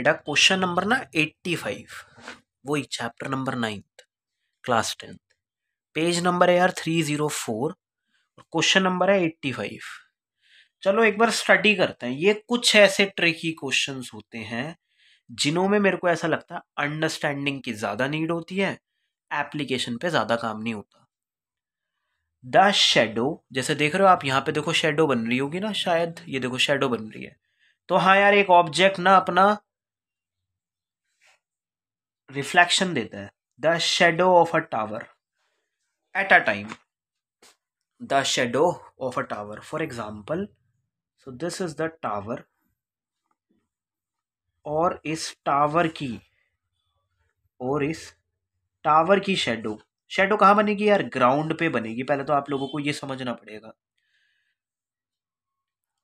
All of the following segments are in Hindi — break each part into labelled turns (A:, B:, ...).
A: बेटा क्वेश्चन नंबर ना 85, वही chapter number 9th class 10th, page number है यार 304 और क्वेश्चन नंबर है 85। चलो एक बार स्टडी करते हैं। ये कुछ ऐसे ट्रिकी क्वेश्चंस होते हैं जिन्हों में मेरे को ऐसा लगता है अंडरस्टैंडिंग की ज़्यादा नीड होती है, एप्लीकेशन पे ज़्यादा काम नहीं होता। द शेडो, जैसे देख रहे हो आप यहाँ पे, देखो शेडो बन रही होगी ना, शायद ये देखो शेडो बन रही है। तो हाँ यार, एक ऑब्जेक्ट ना अपना रिफ्लेक्शन देता है। The shadow of a tower at a time, the shadow of a tower for example, so this is the tower, और इस टावर की शेडो, शेडो कहाँ बनेगी यार? ग्राउंड पे बनेगी। पहले तो आप लोगों को ये समझना पड़ेगा।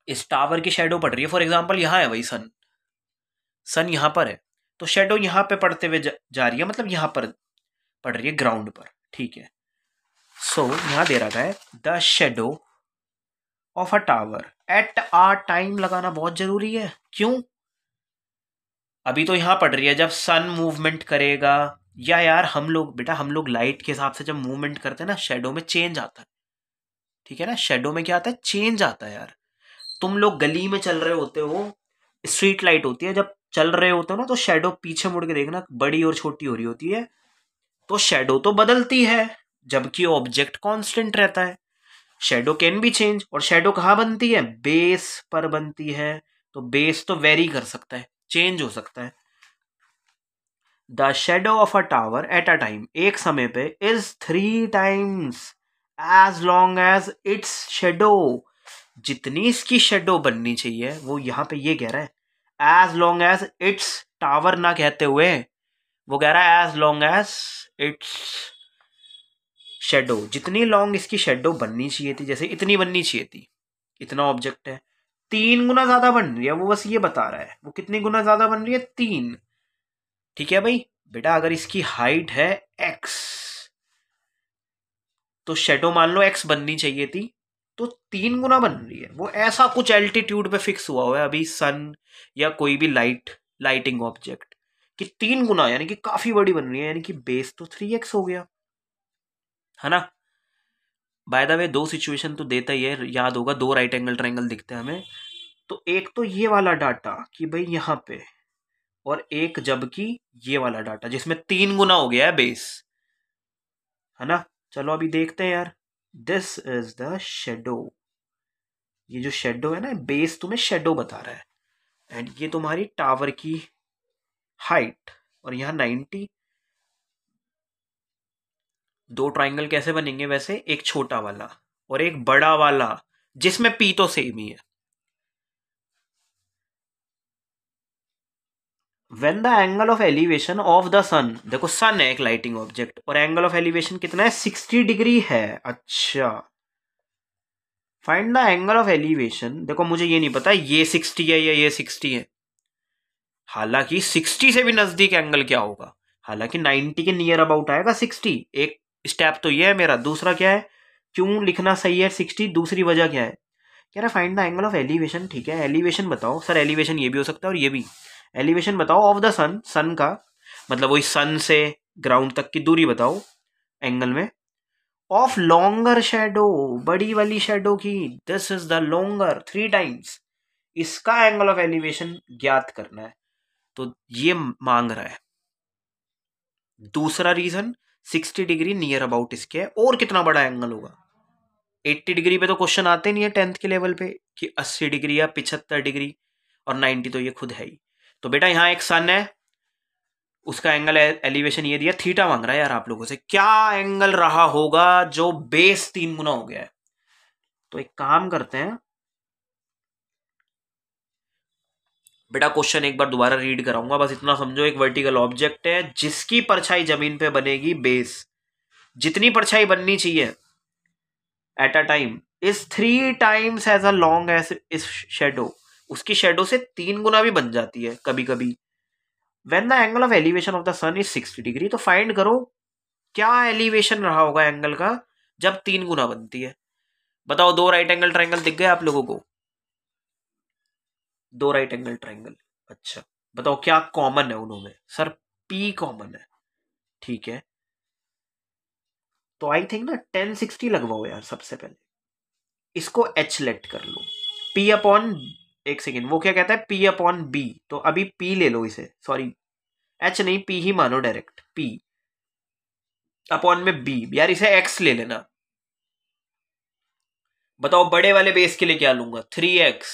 A: इस टावर की शेडो पड़ रही है, फॉर एग्जाम्पल यहाँ है वही सन यहाँ पर है, तो शेडो यहाँ पे पड़ते हुए जा रही है, मतलब यहाँ पर पड़ रही है ग्राउंड पर, ठीक है। सो यहाँ दे रखा है the shadow of a tower at a time, लगाना बहुत जरूरी है। क्यों? अभी तो यहाँ पड़ रही है, जब सन मूवमेंट करेगा, या यार हम लोग लाइट के हिसाब से जब मूवमेंट करते हैं ना, शेडो में चेंज आता है, ठीक है ना। शेडो में क्या आता है? चेंज आता है यार। तुम लोग गली में चल रहे होते हो, स्ट्रीट लाइट होती है, जब चल रहे होते हो ना, तो शेडो पीछे मुड़ के देखना, बड़ी और छोटी हो रही होती है, तो शेडो तो बदलती है, जबकि ऑब्जेक्ट कांस्टेंट रहता है। शेडो कैन बी चेंज, और शेडो कहाँ बनती है? बेस पर बनती है, तो बेस तो वेरी कर सकता है, चेंज हो सकता है। The shadow of a tower at a time, एक समय पे, is 3 times as long as its shadow, जितनी इसकी शेडो बननी चाहिए, वो यहां पे ये कह रहा है as long as its tower, ना कहते हुए वो कह रहा है as long as its shadow, जितनी लॉन्ग इसकी शेडो बननी चाहिए थी, जैसे इतनी बननी चाहिए थी, इतना ऑब्जेक्ट है, 3 गुना ज्यादा बन रही है, वो बस ये बता रहा है वो कितनी गुना ज्यादा बन रही है, 3। ठीक है भाई। बेटा अगर इसकी हाइट है x, तो शेडो मान लो x बननी चाहिए थी, तो 3 गुना बन रही है। वो ऐसा कुछ एल्टीट्यूड पे फिक्स हुआ है अभी सन या कोई भी लाइटिंग ऑब्जेक्ट, कि 3 गुना, यानी कि काफी बड़ी बन रही है, यानी कि बेस तो 3x हो गया, है ना। बाय द वे 2 सिचुएशन तो देता ही है, याद होगा, 2 राइट एंगल ट्रायंगल दिखते हैं हमें। तो एक तो ये वाला डाटा कि भाई यहाँ पे, और एक जबकि ये वाला डाटा जिसमें 3 गुना हो गया है बेस, है ना। चलो अभी देखते हैं यार। दिस इज द शेडो, ये जो शेडो है ना, बेस तुम्हें शेडो बता रहा है, एंड ये तुम्हारी टावर की हाइट, और यहाँ 90। 2 ट्राइंगल कैसे बनेंगे वैसे? एक छोटा वाला और एक बड़ा वाला, जिसमें पी तो सेम ही है। When the angle of elevation of the sun, देखो सन है एक लाइटिंग ऑब्जेक्ट, और एंगल ऑफ एलिवेशन कितना है? 60 डिग्री है। अच्छा, find the angle of elevation. देखो मुझे ये नहीं पता ये 60 है या ये 60 है, हालांकि 60 से भी नजदीक एंगल क्या होगा, हालांकि 90 के नियर अबाउट आएगा 60। एक स्टेप तो ये है मेरा। दूसरा क्या है, क्यों लिखना सही है 60? दूसरी वजह क्या है? कह रहा find the angle of elevation. ठीक है, एलिवेशन बताओ सर। एलिवेशन ये भी हो सकता है और ये भी। एलिवेशन बताओ ऑफ द सन, सन का मतलब वही सन से ग्राउंड तक की दूरी बताओ एंगल में। ऑफ लॉन्गर शेडो, बड़ी वाली शेडो की, this is the longer 3 times, इसका एंगल ऑफ एलिवेशन ज्ञात करना है, तो ये मांग रहा है। दूसरा रीजन 60 डिग्री नियर अबाउट इसके है, और कितना बड़ा एंगल होगा? 80 डिग्री पे तो क्वेश्चन आते नहीं है 10th के लेवल पे कि 80 डिग्री या 75 डिग्री, और 90 तो ये खुद है ही। तो बेटा यहाँ एक सन है, उसका एंगल एलिवेशन ये दिया, थीटा मांग रहा है यार आप लोगों से। क्या एंगल रहा होगा जो बेस 3 गुना हो गया है? तो एक काम करते हैं बेटा, क्वेश्चन एक बार दोबारा रीड कराऊंगा, बस इतना समझो। एक वर्टिकल ऑब्जेक्ट है जिसकी परछाई जमीन पे बनेगी, बेस जितनी परछाई बननी चाहिए at a time is 3 times as a long as इस शेडो, उसकी शेडो से 3 गुना भी बन जाती है कभी कभी। When the angle of elevation of the sun is 60 degree, तो फाइंड करो क्या एलिवेशन रहा होगा एंगल का जब 3 गुना बनती है। बताओ, 2 राइट एंगल ट्रायंगल दिख गए आप लोगों को? 2 राइट एंगल ट्रायंगल, अच्छा बताओ क्या कॉमन है उनमें? सर पी कॉमन है, ठीक है, तो आई थिंक ना 1060 लगवाओ यार सबसे पहले, इसको एच लेट कर लो, पी अपॉन, एक सेकेंड, वो क्या कहता है, पी अपॉन बी, तो अभी पी ले लो इसे, सॉरी एच नहीं, पी ही मानो डायरेक्ट, पी अपॉन में बी, यार इसे एक्स ले लेना। बताओ बड़े वाले बेस के लिए क्या लूंगा, 3x,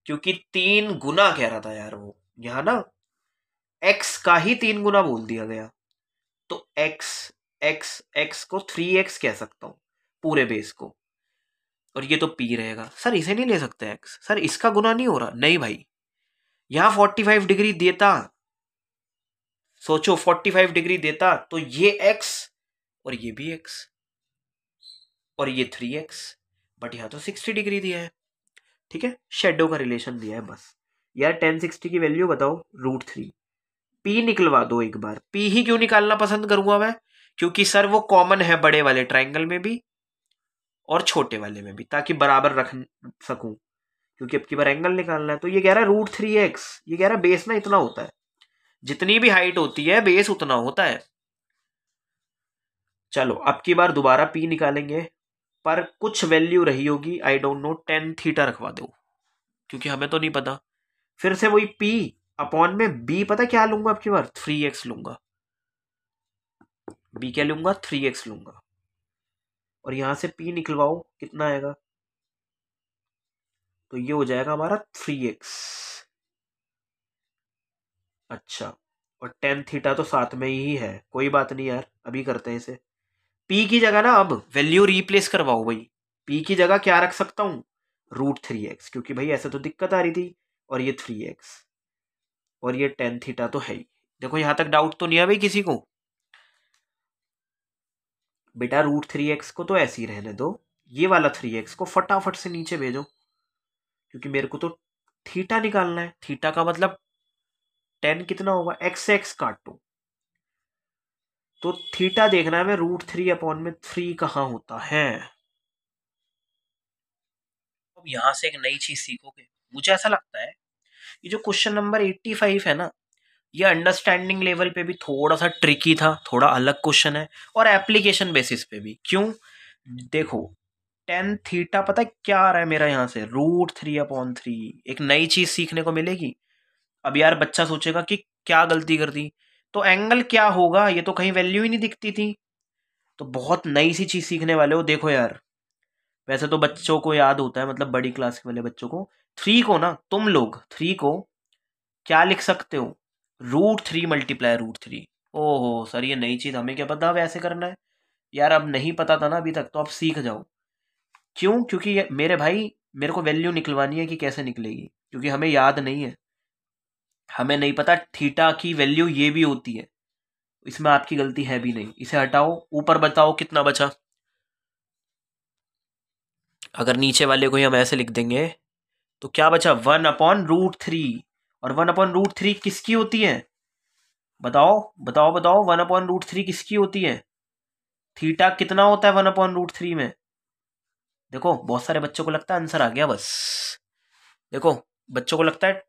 A: क्योंकि 3 गुना कह रहा था यार वो, यहां ना x का ही 3 गुना बोल दिया गया, तो x, x को 3x कह सकता हूं पूरे बेस को, और ये तो p रहेगा। सर इसे नहीं ले सकते x, सर इसका गुना नहीं हो रहा, नहीं भाई, यहां 45 डिग्री देता, सोचो 45 डिग्री देता तो ये x और ये भी x और ये 3x, बट यहां तो 60 डिग्री दिया है, ठीक है, शेडो का रिलेशन दिया है बस। यार 1060 की वैल्यू बताओ, √3, पी निकलवा दो एक बार। पी ही क्यों निकालना पसंद करूंगा मैं, क्योंकि सर वो कॉमन है बड़े वाले ट्राइंगल में भी और छोटे वाले में भी, ताकि बराबर रख सकूं, क्योंकि अब की बार एंगल निकालना है। तो ये कह रहा है √3x, ये कह रहा है बेस ना इतना होता है, जितनी भी हाइट होती है बेस उतना होता है। चलो अब की बार दोबारा पी निकालेंगे, पर कुछ वैल्यू रही होगी, I don't know, tan theta रखवा दो, क्योंकि हमें तो नहीं पता। फिर से वही पी अपॉन में बी, पता क्या लूंगा अब की बार, 3x लूंगा, बी क्या लूंगा, 3x लूंगा, और यहां से पी निकलवाओ कितना आएगा, तो ये हो जाएगा हमारा 3x। अच्छा, और टेन थीटा तो साथ में ही है, कोई बात नहीं यार, अभी करते हैं इसे। पी की जगह ना अब वैल्यू रिप्लेस करवाओ भाई, पी की जगह क्या रख सकता हूं, √3x, क्योंकि भाई ऐसे तो दिक्कत आ रही थी, और ये 3x, और ये टेन थीटा तो है ही। देखो यहां तक डाउट तो नहीं है भाई किसी को? बेटा √3x को तो ऐसे ही रहने दो, ये वाला 3x को फटाफट से नीचे भेजो, क्योंकि मेरे को तो थीटा निकालना है, थीटा का मतलब 10 कितना होगा, एक्स से एक्स काटो, तो थीटा देखना है मैं, √3 अपॉन में 3 कहां होता है। अब यहां से एक नई चीज सीखोगे, मुझे ऐसा लगता है ये जो क्वेश्चन नंबर 85 है ना, ये अंडरस्टैंडिंग लेवल पे भी थोड़ा सा ट्रिकी था, थोड़ा अलग क्वेश्चन है, और एप्लीकेशन बेसिस पे भी। क्यों? देखो टेन थीटा पता है क्या आ रहा है मेरा यहाँ से, √3/3, एक नई चीज सीखने को मिलेगी। अब यार बच्चा सोचेगा कि क्या गलती कर दी, तो एंगल क्या होगा, ये तो कहीं वैल्यू ही नहीं दिखती थी, तो बहुत नई सी चीज सीखने वाले हो। देखो यार, वैसे तो बच्चों को याद होता है, मतलब बड़ी क्लास के वाले बच्चों को, 3 को ना, तुम लोग 3 को क्या लिख सकते हो, √3 × √3। ओहो सर ये नई चीज, हमें क्या पता वैसे करना है। यार अब नहीं पता था ना अभी तक, तो अब सीख जाओ। क्यों? क्योंकि मेरे भाई, मेरे को वैल्यू निकलवानी है कि कैसे निकलेगी, क्योंकि हमें याद नहीं है, हमें नहीं पता थीटा की वैल्यू ये भी होती है, इसमें आपकी गलती है भी नहीं। इसे हटाओ, ऊपर बताओ कितना बचा। अगर नीचे वाले को ही हम ऐसे लिख देंगे तो क्या बचा, 1/√3, और 1/√3 किसकी होती है, बताओ बताओ बताओ, 1/√3 किसकी होती है, थीटा कितना होता है 1/√3 में। देखो बहुत सारे बच्चों को लगता है आंसर आ गया बस, देखो बच्चों को लगता है,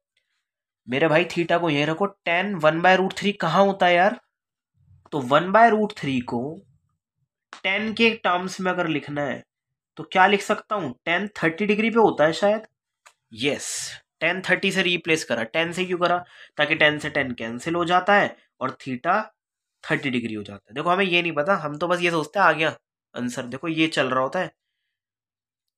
A: मेरे भाई थीटा को यहीं रखो, 10 1/√3 कहाँ होता है यार, तो 1/√3 को 10 के टर्म्स में अगर लिखना है तो क्या लिख सकता हूं, 10 30 डिग्री पे होता है शायद, यस, 10 30 से रिप्लेस करा, 10 से क्यों करा, ताकि 10 से 10 कैंसिल हो जाता है और थीटा 30 डिग्री हो जाता है। देखो हमें ये नहीं पता, हम तो बस ये सोचते हैं आ गया आंसर, देखो ये चल रहा होता है,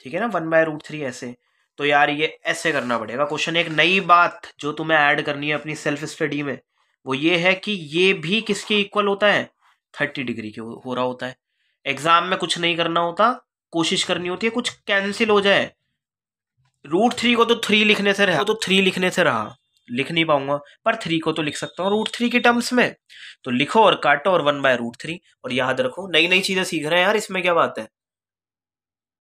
A: ठीक है ना, 1/√3 ऐसे। तो यार ये ऐसे करना पड़ेगा क्वेश्चन। एक नई बात जो तुम्हें ऐड करनी है अपनी सेल्फ स्टडी में, वो ये है कि ये भी किसके इक्वल होता है, 30 डिग्री के हो रहा होता है। एग्जाम में कुछ नहीं करना होता, कोशिश करनी होती है कुछ कैंसिल हो जाए। √3 को तो 3 लिखने से रहा, लिख नहीं पाऊंगा, पर 3 को तो लिख सकता हूँ √3 के टर्म्स में, तो लिखो और काटो और 1/√3, और याद रखो नई नई चीजें सीख रहे हैं यार, इसमें क्या बात है।